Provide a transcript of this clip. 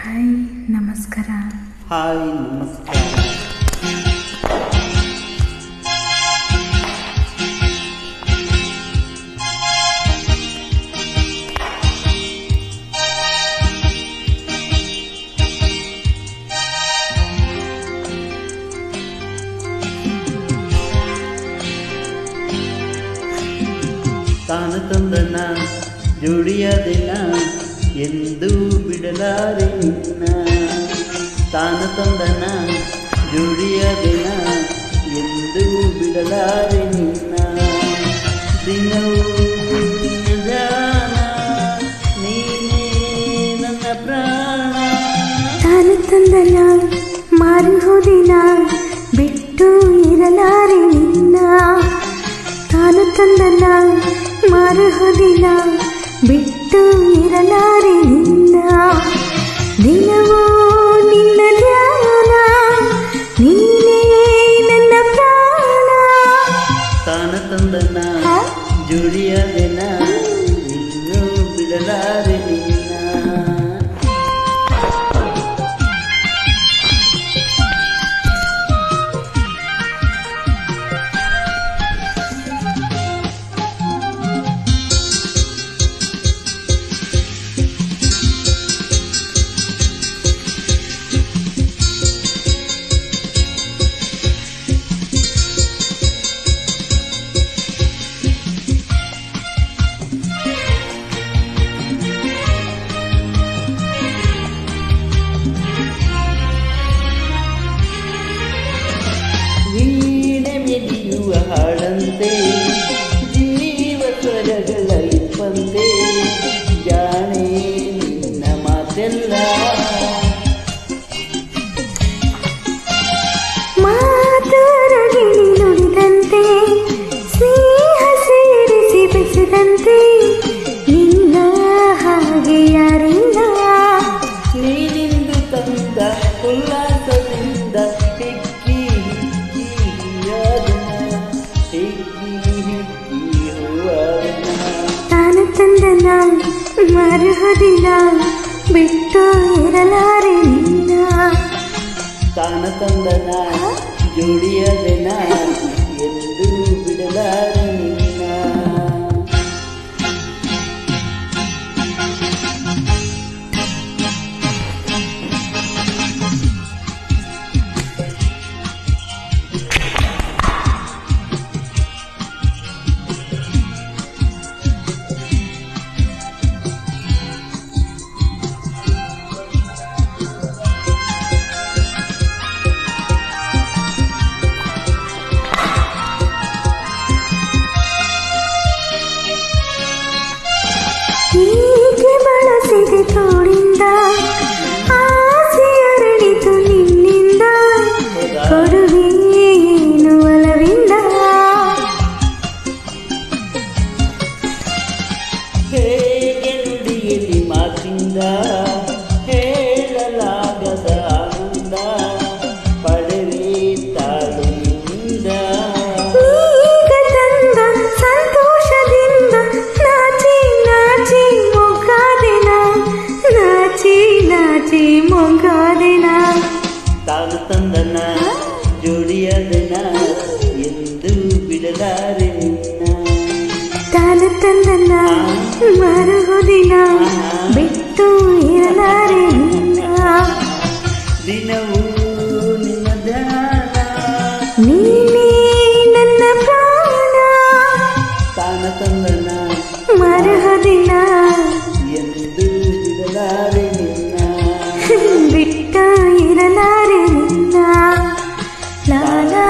Hi ನಮಸ್ಕಾರ. Hi ನಮಸ್ಕಾರ. ತಾನು ತಂದನ ಜೋಡಿಯ ದಿನ ಎಂದು ಬಿಡಲಾರೆ ನಿನ್ನ. ತಾನು ತಂದನ ಜೋಡಿಯ ದಿನ ಎಂದು ಬಿಡಲಾರೆ ನಿನ್ನ. ದಿನವೂ ಜಾನ ನೀನೇ ನನ್ನ ಪ್ರಾಣ. ತಾನು ತಂದನ ಮಾರುವುದಿನ ಬಿಟ್ಟು ಇರಲಾರೆ ನಿನ್ನ. ತಾನು ತಂದನ ಮಾರುವುದಿನ ಬಿಟ್ಟು ಇರಲಾರೆ ನಿನ್ನ. ದಿನವೂ ನಿನ್ನ ಧ್ಯಾನ ನೀನೇ ನನ್ನ ಪ್ರಾಣ. ತಾನು ತಂದನ ಜೋಡಿಯ ದಿನ ಇನ್ನೂ ಬಿಡಲಾರೆ ನಿನ್ನ. ವೀಣೆ ಮೆಲಿಯುವ ಹಾಡಂತೆ ಜೀವ ಸ್ವರಗಳ ಇಪ್ಪಂತೆ ಜಾಣೆ ನಿನ್ನ ಮಾತೆಲ್ಲ. ಮಾತುರಗಿಣಿ ನುಡಿದಂತೆ ಸ್ನೇಹ ಸೇರಿಸಿ ಬೆಸೆದಂತೆ ನಿನ್ನ ಹಾಗೆ ಯಾರಿಲ್ಲ. ನೀನಿಂದು ತಂದ ಉಲ್ಲಾಸದಿಂದ ಹಿಕ್ಕಿ ತಾನು ತಂದನ ಮರುದಿನ ಬಿಟ್ಟು ಇರಲಾರೆ ನಿನ್ನ. ತಾನು ತಂದನ ಜೋಡಿಯ ದಿನ ಎಂದು ಬಿಡಲಾರೆ ನಿನ್ನ. ಹೀಗೆ ಬಳಸಿದೆ ತೋಳಿಂದ ಆಸೆ ಅರಳಿತು ನಿನ್ನಿಂದ. ಕೊಡುವೆ ಏನು ಒಲವಿಲ್ಲ. ಹೇಗೆ ನುಡಿಯಲಿ ಮಾತಿಂದ ಹೇಳಲಾಗದ ಆನಂದ ಪಡೆವೆ ತಾಳಿನಿಂದ. ಈಗ ತಂದ ಸಂತೋಷದಿಂದ ನಾಚಿ ನಾಚಿ ಮೊಗ್ಗಾದೆನ, ನಾಚಿ ನಾಚಿ ಮೊಗ್ಗಾದೆನ. ತಾನು ತಂದನ ಜೋಡಿಯ ದಿನ ಎಂದು ಬಿಡಲಾರೆ ನಿನ್ನ. ತಾನು ತಂದನ ಮರುದಿನ ಬಿಟ್ಟು ಇರಲಾರೆ ನಿನ್ನ. ದಿನವೂ ನಿನ್ನ ಧ್ಯಾನ ನೀನೇ ನನ್ನ ಪ್ರಾಣ. ತಾನು ತಂದನ ಮರುದಿನ ಎಂದು ಬಿಡಲಾರೆ ನಿನ್ನ. ಬಿಟ್ಟು ಇರಲಾರೆ ನಿನ್ನ. ಲಾ ಲಾ